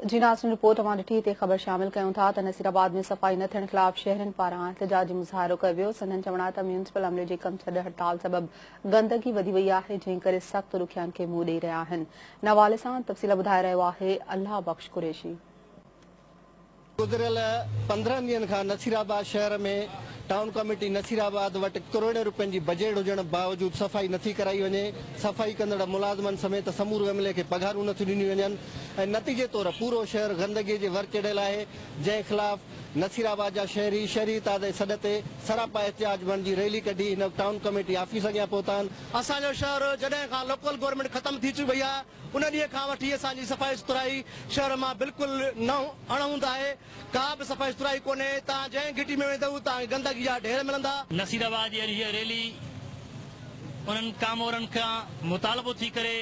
जी नाज़रीन, रिपोर्ट अवां ॾिठी ते ख़बर शामिल कयूं था त नसीराबाद में सफ़ाई न थियण ख़िलाफ़ शहरनि पारां एहतजाजी मुज़ाहिरो कयो वियो। संदन चवण आहे त म्यूनिसिपल अमले जे कम छॾ हड़ताल सबबि गंदगी वधी वई आहे, जंहिं करे सख़्त ॾुखियानि खे मुंहुं ॾेई रहिया आहिनि। इन हवाले सां तफ़सील ॿुधाए रहियो आहे अल्लाह बख़्श कुरैशी। गुज़िरियल 15 ॾींहनि खां नसीराबाद शहर में टाउन कमेटी नसीराबाद वटि करोड़े रुपयनि जी बजेट हुजण बावजूद सफ़ाई नथी कराई वञे। सफ़ाई कंदड़ मुलाज़िमनि समेत समूरे अमले खे पघारूं नथियूं ॾिनियूं वञनि ऐं नतीजे तौर पूरो शहर गंदगी जे वर चढ़ियल आहे, जंहिं ख़िलाफ़ नसीराबाद जा शहरी ताज़े सॾ ते सरापा एहतिजाज बणिजी रैली कढी हिन टाउन कमेटी ऑफिस अॻियां पहुता आहिनि। असांजो शहर जॾहिं खां लोकल गवर्नमेंट ख़त्म थी चुकी वई आहे, उन ॾींहं खां वठी असांजी सफ़ाई सुथराई शहर मां बिल्कुलु न अणहूंद आहे। का बि सफ़ाई सुथराई कोन्हे। तव्हां जंहिं घिटी में वेंदव तव्हांखे गंदगी जा ढेर मिलंदा। नसीराबाद जी हीअ रैली उन्हनि कामोरनि खां मुतालबो थी करे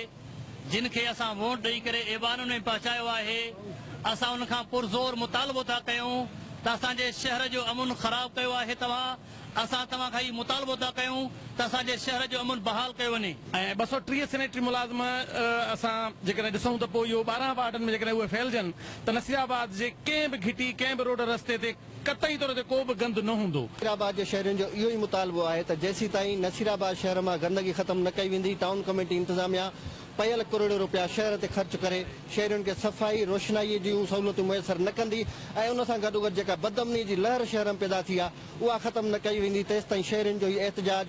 जिन खे असां वोट ॾेई करे ऐवाननि में पहुचायो आहे, असां उन खां पुरज़ोर मुतालबो था कयूं त असांजे शहर जो अमुन ख़राब कयो आहे असां तव्हां खां ई मुतालबो था कयूं त असांजे शहर जो अमुन बहाल कयो वञे। ऐं 230 सैनिटरी मुलाज़िम असां जेकॾहिं ॾिसूं त पोइ इहो 12 वार्डनि में जेकॾहिं उहे फैलिजनि त नसीराबाद जे कंहिं बि घिटी कंहिं बि रोड रस्ते ते कतई तौर ते को बि गंद न हूंदो। नसीराबाद जे शहरनि जो इहो ई मुतालबो आहे त जेसीं ताईं नसीराबाद शहर मां गंदगी ख़त्म न कई वेंदी, टाउन कमेटी इंतज़ामिया पयल करोड़ रुपया शहर ते ख़र्च करे शहरुनि खे सफ़ाई रोशनाईअ जूं सहूलियतूं मुयसर न कंदी ऐं उन सां गॾोगॾु जेका बदअमनी जी लहर शहर में पैदा थी आहे उहा ख़त्म न कई वेंदी, तेसि ताईं शहरुनि जो इहो एहतजाज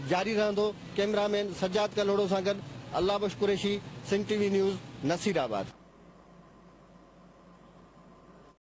जारी रहंदो। कैमरामैन सज्जाद कलोड़ो सां गॾु अल्लाह बख़्श कुरैशी, सिंध टीवी न्यूज़, नसीराबाद।